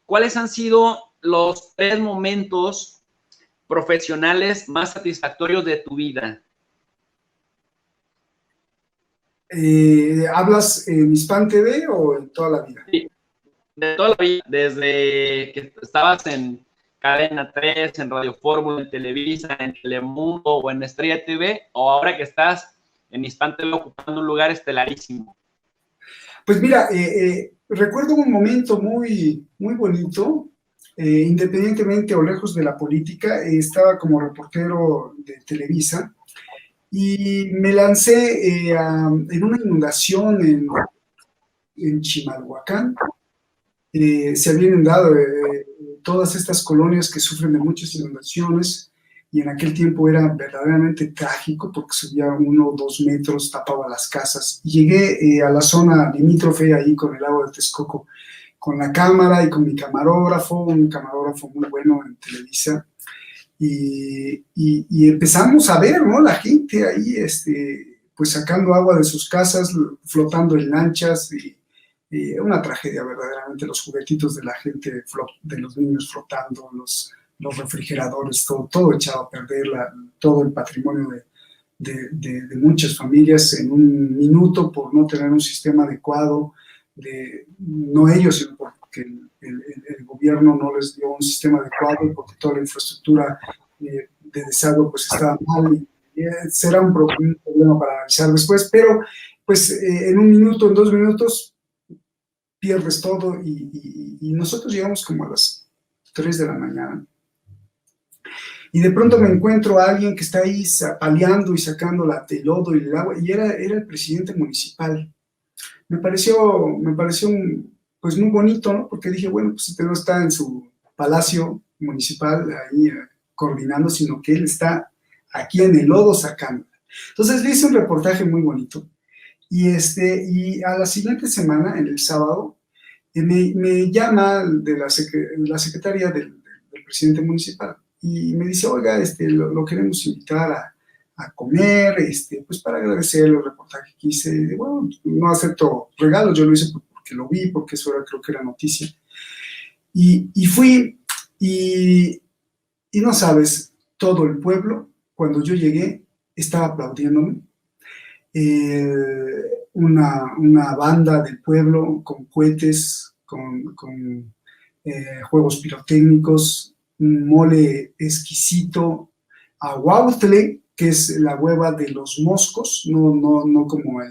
¿cuáles han sido los 3 momentos profesionales más satisfactorios de tu vida? ¿Hablas en Hispan TV o en toda la vida? Sí, de toda la vida, desde que estabas en Cadena 3, en Radio Fórmula, en Televisa, en Telemundo o en Estrella TV, o ahora que estás en Hispan TV ocupando un lugar estelarísimo. Pues mira, recuerdo un momento muy, muy bonito, independientemente o lejos de la política, estaba como reportero de Televisa y me lancé en una inundación en Chimalhuacán. Se habían inundado todas estas colonias que sufren de muchas inundaciones y en aquel tiempo era verdaderamente trágico porque subía 1 o 2 metros, tapaba las casas. Y llegué a la zona limítrofe ahí con el lago de Texcoco, con la cámara y con mi camarógrafo, un camarógrafo muy bueno en Televisa, y empezamos a ver, ¿no? La gente ahí, pues sacando agua de sus casas, flotando en lanchas, y una tragedia verdaderamente, los juguetitos de la gente, de los niños flotando, los refrigeradores, todo echado a perder, todo el patrimonio de muchas familias en un minuto por no tener un sistema adecuado, no ellos, sino porque el gobierno no les dio un sistema adecuado, porque toda la infraestructura de desagüe pues estaba mal, y será un problema para analizar después, pero pues en 1 minuto, en 2 minutos, pierdes todo, y nosotros llegamos como a las 3 de la mañana. Y de pronto me encuentro a alguien que está ahí paliando y sacando el lodo y el agua, y era el presidente municipal. Me pareció pues muy bonito, ¿no? Porque dije, bueno, pues usted no está en su palacio municipal ahí coordinando, sino que él está aquí en el lodo sacando. Entonces le hice un reportaje muy bonito, y a la siguiente semana, en el sábado, me llama de la secretaría del presidente municipal y me dice, oiga, lo queremos invitar a comer, pues para agradecer el reportaje que hice. Bueno, no acepto regalos, yo lo hice porque lo vi, porque eso creo que era noticia. Y fui, y no sabes, todo el pueblo, cuando yo llegué, estaba aplaudiéndome. Una banda del pueblo con cohetes, con juegos pirotécnicos, un mole exquisito, aguautle, que es la hueva de los moscos, no como,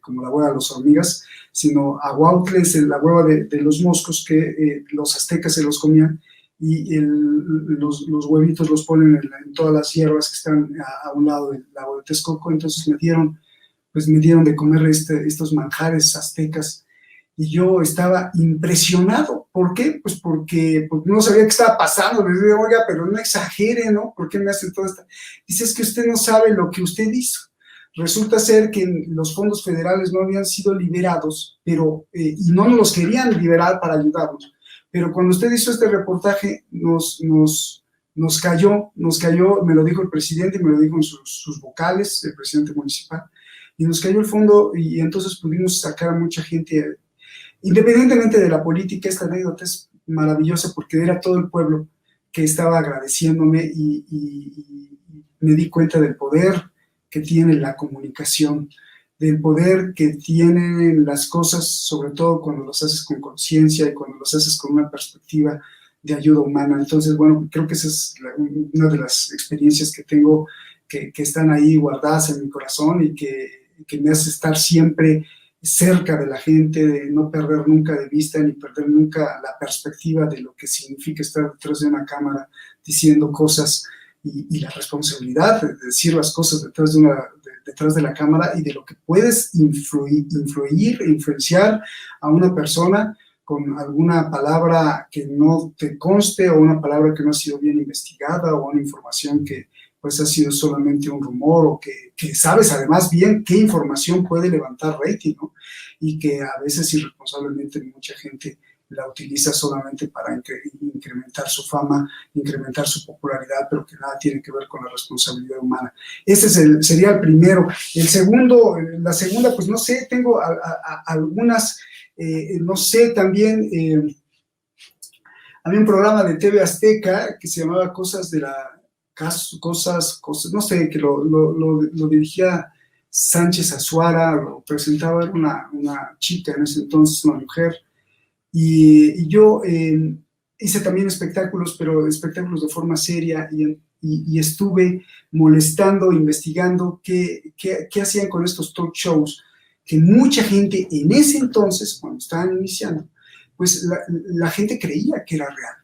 como la hueva de las hormigas, sino aguautle es la hueva de los moscos que los aztecas se los comían, y los huevitos los ponen en todas las hierbas que están a un lado del lago de Texcoco. Entonces me dieron de comer estos manjares aztecas, y yo estaba impresionado. ¿Por qué? Pues porque no sabía qué estaba pasando. Les digo, oiga, pero no exagere, ¿no? ¿Por qué me hacen todo esto? Dice, es que usted no sabe lo que usted hizo. Resulta ser que los fondos federales no habían sido liberados, y no nos los querían liberar para ayudarnos. Pero cuando usted hizo este reportaje, nos cayó, me lo dijo el presidente, me lo dijo en sus vocales, el presidente municipal, y nos cayó el fondo, y entonces pudimos sacar a mucha gente. Independientemente de la política, esta anécdota es maravillosa porque era todo el pueblo que estaba agradeciéndome, y me di cuenta del poder que tiene la comunicación, del poder que tienen las cosas, sobre todo cuando las haces con conciencia y cuando las haces con una perspectiva de ayuda humana. Entonces, bueno, creo que esa es una de las experiencias que tengo, que están ahí guardadas en mi corazón, y que me hace estar siempre cerca de la gente, de no perder nunca de vista ni perder nunca la perspectiva de lo que significa estar detrás de una cámara diciendo cosas, y la responsabilidad de decir las cosas detrás de la cámara, y de lo que puedes influenciar a una persona con alguna palabra que no te conste, o una palabra que no ha sido bien investigada, o una información que pues ha sido solamente un rumor, o que sabes además bien qué información puede levantar rating, ¿no? Y que a veces irresponsablemente mucha gente la utiliza solamente para incrementar su fama, incrementar su popularidad, pero que nada tiene que ver con la responsabilidad humana. Ese sería el primero. La segunda, pues no sé, tengo algunas, no sé, también había un programa de TV Azteca que se llamaba Cosas, no sé, que lo dirigía Sánchez Azuara, lo presentaba una chica en ese entonces, una mujer, y yo hice también espectáculos, pero espectáculos de forma seria, y estuve molestando, investigando qué hacían con estos talk shows, que mucha gente en ese entonces, cuando estaban iniciando, pues la gente creía que era real.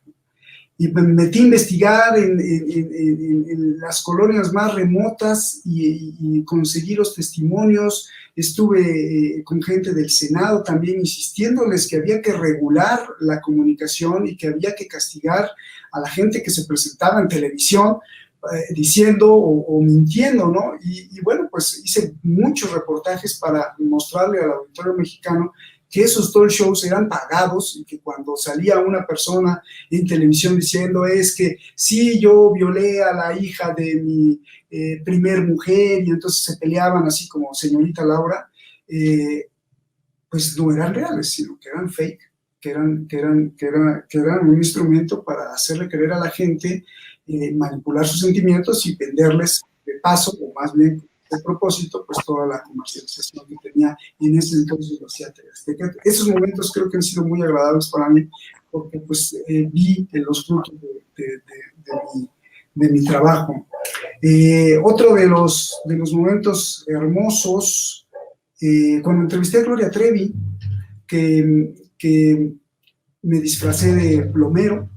Y me metí a investigar en las colonias más remotas y conseguí los testimonios. Estuve con gente del Senado también insistiéndoles que había que regular la comunicación y que había que castigar a la gente que se presentaba en televisión diciendo o mintiendo, ¿no? Y bueno, pues hice muchos reportajes para mostrarle al auditorio mexicano que esos talk shows eran pagados y que cuando salía una persona en televisión diciendo es que sí, yo violé a la hija de mi primer mujer y entonces se peleaban así como señorita Laura, pues no eran reales, sino que eran fake, que eran un instrumento para hacerle creer a la gente, manipular sus sentimientos y venderles de paso, o más bien de propósito, pues toda la comercialización que tenía en ese entonces lo hacía TV Azteca. Esos momentos creo que han sido muy agradables para mí, porque pues vi los frutos de mi trabajo. Otro de los momentos hermosos, cuando entrevisté a Gloria Trevi, que me disfracé de plomero,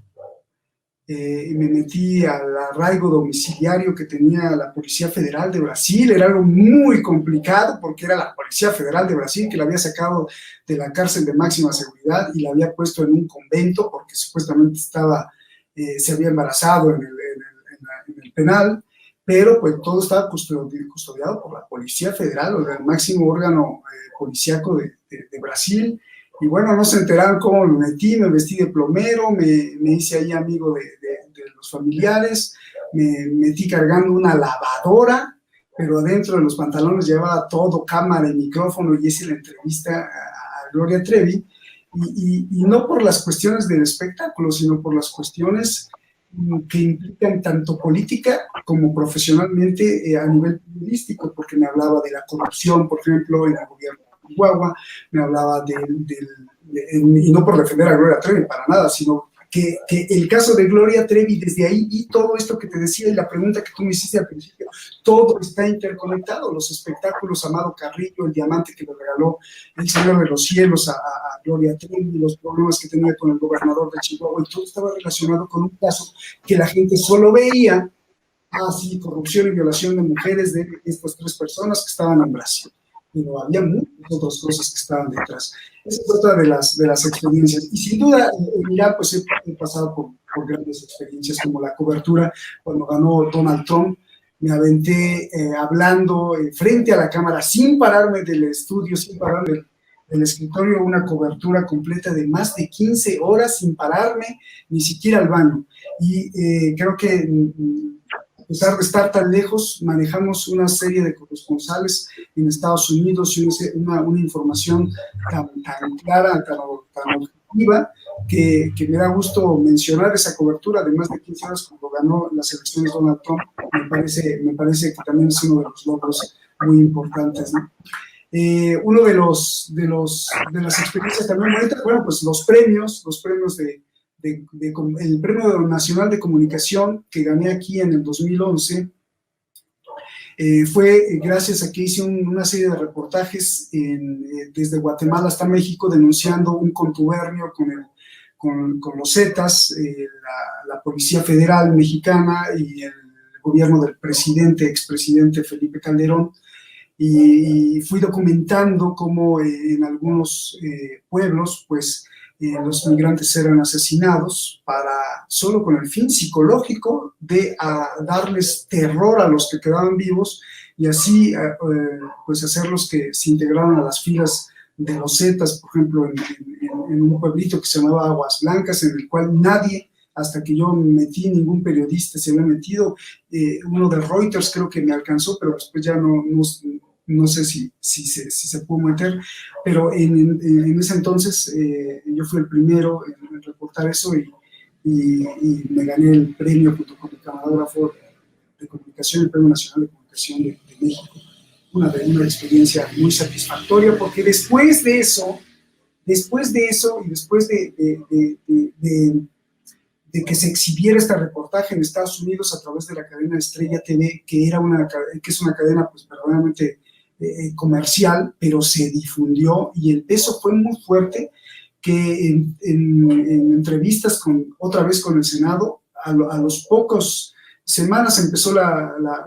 y me metí al arraigo domiciliario que tenía la Policía Federal de Brasil. Era algo muy complicado porque era la Policía Federal de Brasil que la había sacado de la cárcel de máxima seguridad y la había puesto en un convento porque supuestamente se había embarazado en el penal, pero pues todo estaba custodiado por la Policía Federal, o el máximo órgano policíaco de Brasil. Y bueno, no se enteraron cómo me metí, me vestí de plomero, me hice ahí amigo de los familiares, me metí cargando una lavadora, pero adentro de los pantalones llevaba todo, cámara y micrófono, y hice la entrevista a Gloria Trevi, y no por las cuestiones del espectáculo, sino por las cuestiones que implican tanto política como profesionalmente a nivel periodístico, porque me hablaba de la corrupción, por ejemplo, en el gobierno de Chihuahua, me hablaba y no por defender a Gloria Trevi para nada, sino que el caso de Gloria Trevi, desde ahí vi todo esto que te decía y la pregunta que tú me hiciste al principio, todo está interconectado, los espectáculos, Amado Carrillo, el diamante que le regaló el Señor de los Cielos a Gloria Trevi, los problemas que tenía con el gobernador de Chihuahua, y todo estaba relacionado con un caso que la gente solo veía, así, corrupción y violación de mujeres de estas 3 personas que estaban en Brasil. Pero había muchas otras cosas que estaban detrás. Esa es otra de las experiencias. Y sin duda, Irán, pues he pasado por grandes experiencias, como la cobertura cuando ganó Donald Trump. Me aventé hablando frente a la cámara, sin pararme del estudio, sin pararme del escritorio, una cobertura completa de más de 15 horas sin pararme, ni siquiera al baño. Y creo que a pesar de estar tan lejos, manejamos una serie de corresponsales en Estados Unidos y una información tan clara, tan objetiva, que me da gusto mencionar esa cobertura de más de 15 horas cuando ganó las elecciones Donald Trump. Me parece que también es uno de los logros muy importantes, ¿no? Uno de las experiencias también bonitas, bueno, pues los premios el Premio Nacional de Comunicación que gané aquí en el 2011 fue gracias a que hice una serie de reportajes desde Guatemala hasta México denunciando un contubernio con los Zetas, la Policía Federal Mexicana y el gobierno del expresidente Felipe Calderón. Y fui documentando cómo en algunos pueblos, pues, los migrantes eran asesinados solo con el fin psicológico de darles terror a los que quedaban vivos y así pues hacerlos que se integraran a las filas de los Zetas, por ejemplo, en un pueblito que se llamaba Aguas Blancas, en el cual nadie, hasta que yo me metí, ningún periodista se había metido. Uno de Reuters creo que me alcanzó, pero después ya no sé si se pudo meter, pero en ese entonces yo fui el primero en reportar eso y y me gané el premio junto con mi camarógrafo de comunicación, el Premio Nacional de Comunicación de México. Una experiencia muy satisfactoria, porque después de eso y después de que se exhibiera este reportaje en Estados Unidos a través de la cadena Estrella TV, que es una cadena pues verdaderamente comercial, pero se difundió y el peso fue muy fuerte, que en entrevistas otra vez con el Senado, a los pocos semanas empezó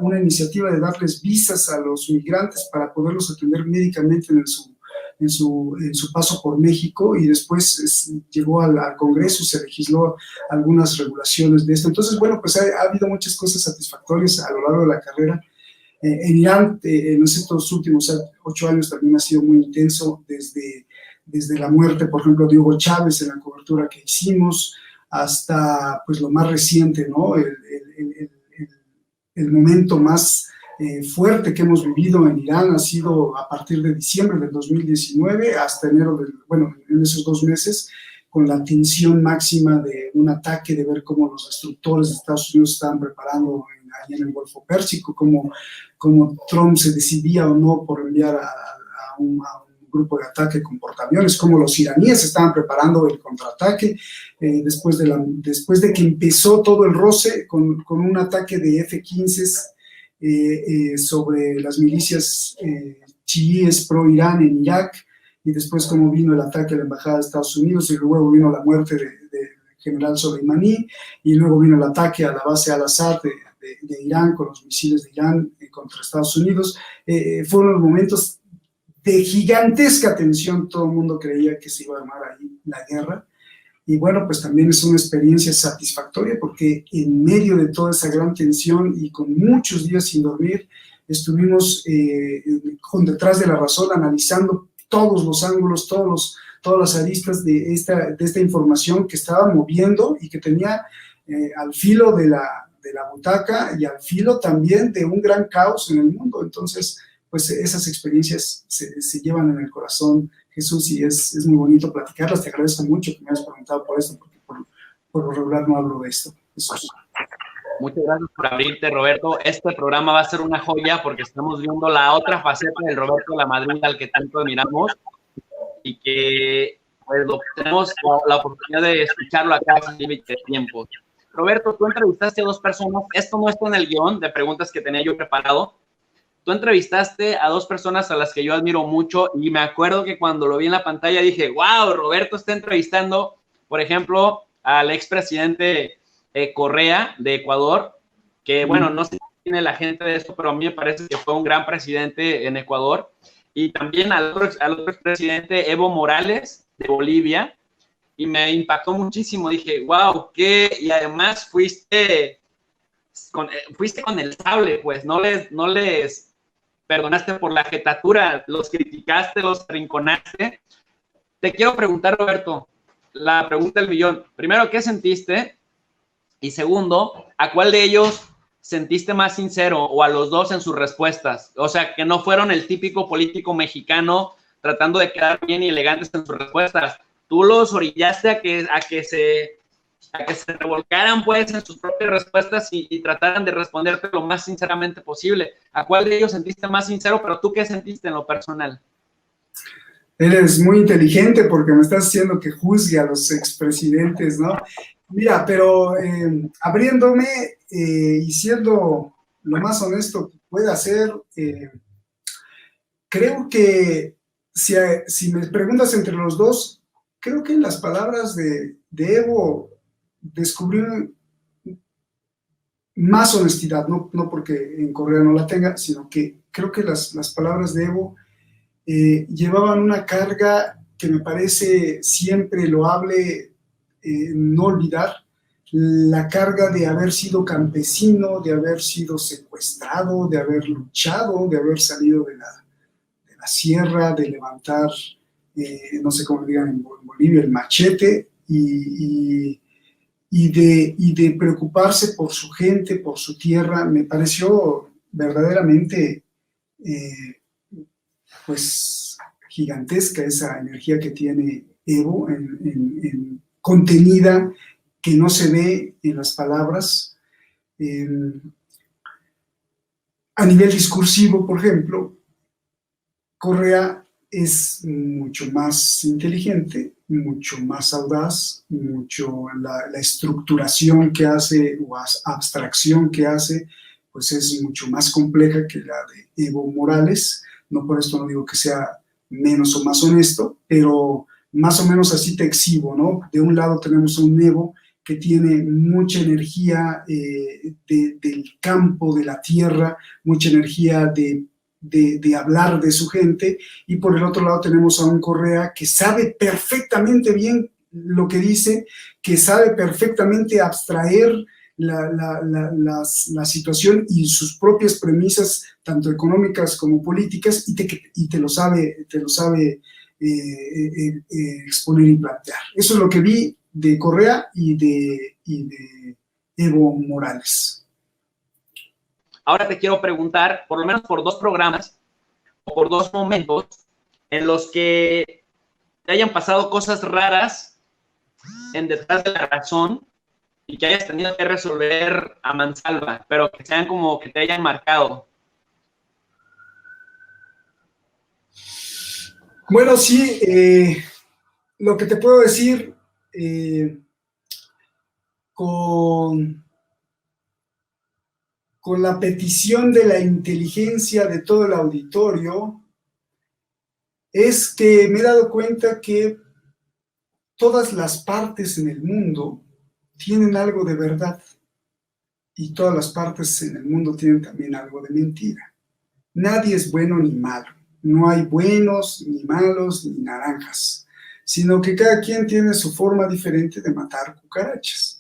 una iniciativa de darles visas a los migrantes para poderlos atender médicamente en su paso por México, y después llegó al Congreso y se legisló algunas regulaciones de esto. Entonces, bueno, pues ha habido muchas cosas satisfactorias a lo largo de la carrera. En Irán, en estos últimos 8 años también ha sido muy intenso, desde la muerte, por ejemplo, de Hugo Chávez en la cobertura que hicimos, hasta pues lo más reciente, ¿no? El momento más fuerte que hemos vivido en Irán ha sido a partir de diciembre del 2019 hasta enero en esos 2 meses, con la tensión máxima de un ataque, de ver cómo los destructores de Estados Unidos estaban preparando allá en el Golfo Pérsico, cómo Trump se decidía o no por enviar a un grupo de ataque con portaaviones, cómo los iraníes estaban preparando el contraataque, después de que empezó todo el roce con un ataque de F-15 sobre las milicias chiíes pro-Irán en Irak, y después cómo vino el ataque a la embajada de Estados Unidos, y luego vino la muerte del general Soleimani, y luego vino el ataque a la base Al-Assad de Irán con los misiles de Irán contra Estados Unidos. Fueron los momentos de gigantesca tensión, todo el mundo creía que se iba a armar ahí la guerra, y bueno, pues también es una experiencia satisfactoria, porque en medio de toda esa gran tensión y con muchos días sin dormir, estuvimos con Detrás de la Razón analizando todos los ángulos, todas las aristas de esta información que estaba moviendo y que tenía al filo de la butaca y al filo también de un gran caos en el mundo. Entonces, pues esas experiencias se llevan en el corazón, Jesús, y es muy bonito platicarlas. Te agradezco mucho que me hayas preguntado por esto, porque por lo regular no hablo de esto, Jesús. Muchas gracias por abrirte, Roberto. Este programa va a ser una joya, porque estamos viendo la otra faceta del Roberto Lamadrid, al que tanto admiramos, y que pues, tenemos la oportunidad de escucharlo acá sin límite de tiempo. Roberto, tú entrevistaste a 2 personas. Esto no está en el guión de preguntas que tenía yo preparado. Tú entrevistaste a 2 personas a las que yo admiro mucho, y me acuerdo que cuando lo vi en la pantalla dije, wow, Roberto está entrevistando, por ejemplo, al expresidente Correa de Ecuador, que bueno, no sé si tiene la gente de esto, pero a mí me parece que fue un gran presidente en Ecuador, y también al otro expresidente Evo Morales de Bolivia, y me impactó muchísimo. Dije, wow, ¿qué? Y además fuiste con el sable, pues no les perdonaste por la jetatura, los criticaste, los arrinconaste. Te quiero preguntar, Roberto, la pregunta del millón. Primero, ¿qué sentiste? Y segundo, ¿a cuál de ellos sentiste más sincero, o a los 2 en sus respuestas? O sea, que no fueron el típico político mexicano tratando de quedar bien y elegantes en sus respuestas. Tú los orillaste a que se revolcaran pues en sus propias respuestas y trataran de responderte lo más sinceramente posible. ¿A cuál de ellos sentiste más sincero? Pero tú, ¿qué sentiste en lo personal? Eres muy inteligente, porque me estás haciendo que juzgue a los expresidentes, ¿no? Mira, pero abriéndome y siendo lo más honesto que pueda ser, creo que si me preguntas entre los 2, creo que en las palabras de Evo descubrí más honestidad, no porque en Correa no la tenga, sino que creo que las palabras de Evo llevaban una carga que me parece siempre loable no olvidar, la carga de haber sido campesino, de haber sido secuestrado, de haber luchado, de haber salido de la sierra, de levantar, no sé cómo digan en Bolivia, el machete, y de preocuparse por su gente, por su tierra. Me pareció verdaderamente pues gigantesca esa energía que tiene Evo contenida que no se ve en las palabras. A nivel discursivo, por ejemplo, Correa es mucho más inteligente, mucho más audaz, la estructuración que hace o abstracción que hace, pues es mucho más compleja que la de Evo Morales. No por esto no digo que sea menos o más honesto, pero más o menos así te exhibo, ¿no? De un lado tenemos a un Evo que tiene mucha energía del campo, de la tierra, mucha energía de hablar de su gente, y por el otro lado tenemos a un Correa que sabe perfectamente bien lo que dice, que sabe perfectamente abstraer la situación y sus propias premisas, tanto económicas como políticas, y te lo sabe exponer y plantear. Eso es lo que vi de Correa y de Evo Morales. Ahora te quiero preguntar, por lo menos por 2 programas o por 2 momentos en los que te hayan pasado cosas raras en Detrás de la Razón y que hayas tenido que resolver a mansalva, pero que sean como que te hayan marcado. Bueno, sí, lo que te puedo decir con la petición de la inteligencia de todo el auditorio es que me he dado cuenta que todas las partes en el mundo tienen algo de verdad y todas las partes en el mundo tienen también algo de mentira. Nadie es bueno ni malo. No hay buenos, ni malos, ni naranjas, sino que cada quien tiene su forma diferente de matar cucarachas.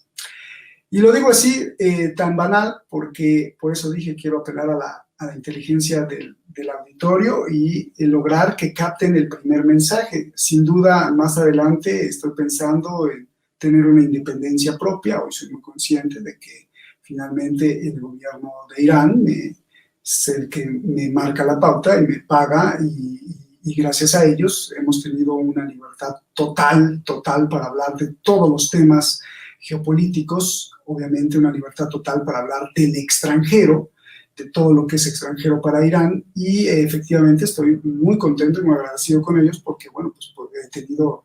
Y lo digo así, tan banal, porque por eso dije quiero apelar a la inteligencia del auditorio y lograr que capten el primer mensaje. Sin duda, más adelante estoy pensando en tener una independencia propia. Hoy soy muy consciente de que finalmente el gobierno de Irán es el que me marca la pauta y me paga, y gracias a ellos hemos tenido una libertad total para hablar de todos los temas geopolíticos, obviamente una libertad total para hablar del extranjero, de todo lo que es extranjero para Irán, y efectivamente estoy muy contento y muy agradecido con ellos porque, bueno, pues porque he tenido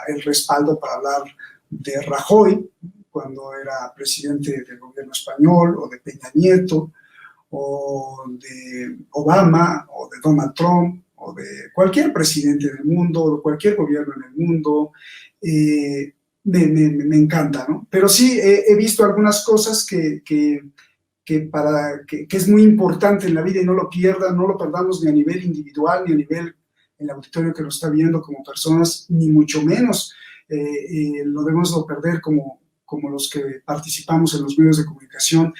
el respaldo para hablar de Rajoy cuando era presidente del gobierno español, o de Peña Nieto, o de Obama, o de Donald Trump, o de cualquier presidente del mundo, o de cualquier gobierno en el mundo. Me encanta, ¿no? Pero sí he visto algunas cosas que es muy importante en la vida y no lo pierdan, no lo perdamos ni a nivel individual, ni a nivel el auditorio que lo está viendo como personas, ni mucho menos lo debemos de perder como los que participamos en los medios de comunicación.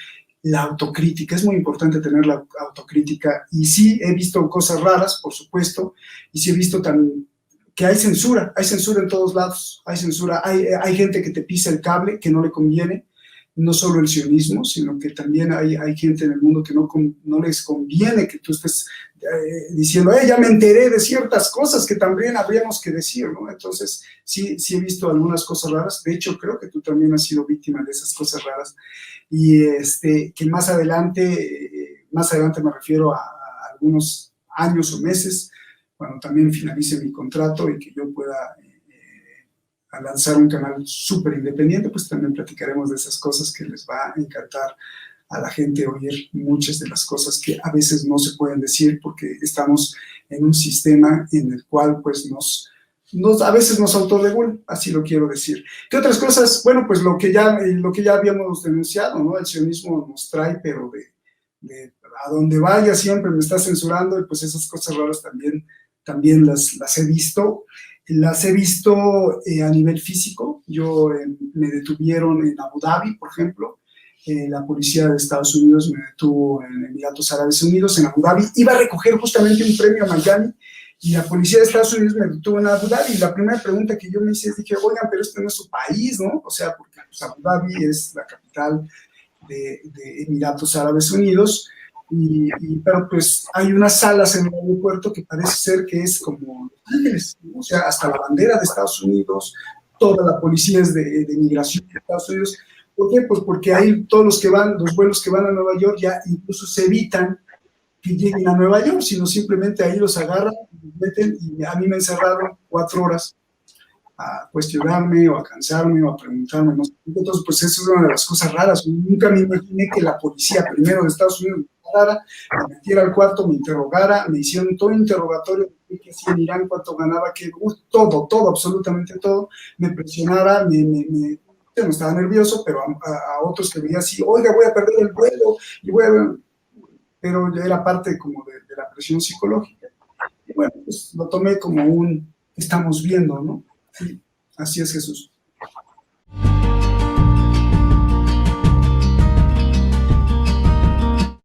La autocrítica, es muy importante tener la autocrítica, y sí he visto cosas raras, por supuesto, y sí he visto también que hay censura en todos lados, hay censura, hay gente que te pisa el cable, que no le conviene, no solo el sionismo, sino que también hay gente en el mundo que no les conviene que tú estés diciendo, ya me enteré de ciertas cosas que también habríamos que decir, ¿no? Entonces, sí he visto algunas cosas raras. De hecho, creo que tú también has sido víctima de esas cosas raras, y que más adelante me refiero a algunos años o meses, cuando también finalice mi contrato y que yo pueda a lanzar un canal súper independiente, pues también platicaremos de esas cosas que les va a encantar a la gente oír, muchas de las cosas que a veces no se pueden decir porque estamos en un sistema en el cual pues a veces nos autorregula, así lo quiero decir. ¿Qué otras cosas? Bueno, pues lo que ya habíamos denunciado, ¿no? El sionismo nos trae, pero de a donde vaya siempre me está censurando, y pues esas cosas raras también las he visto. Las he visto a nivel físico. Me detuvieron en Abu Dhabi, por ejemplo. La policía de Estados Unidos me detuvo en Emiratos Árabes Unidos, en Abu Dhabi. Iba a recoger justamente un premio a Miami, y la policía de Estados Unidos me detuvo en Abu Dhabi. Y la primera pregunta que yo me hice es, dije, oigan, pero este no es su país, ¿no? O sea, porque pues, Abu Dhabi es la capital de Emiratos Árabes Unidos. Pero pues hay unas salas en el aeropuerto que parece ser que es como Los Ángeles, ¿no? O sea, hasta la bandera de Estados Unidos, toda la policía es de migración de Estados Unidos. ¿Por qué? Pues porque ahí todos los vuelos que van a Nueva York ya incluso se evitan que lleguen a Nueva York, sino simplemente ahí los agarran, los meten, y a mí me encerraron 4 horas a cuestionarme o a cansarme o a preguntarme, no sé. Entonces, pues eso es una de las cosas raras. Nunca me imaginé que la policía primero de Estados Unidos me parara, me metiera al cuarto, me interrogara, me hicieron todo interrogatorio de qué hacía en Irán, cuánto ganaba, qué, todo, absolutamente todo, me presionara, yo no estaba nervioso, pero a otros que veía así, oiga, voy a perder el vuelo, y voy a ver, pero ya era parte como de la presión psicológica. Y bueno, pues lo tomé como estamos viendo, ¿no? Sí, así es, Jesús.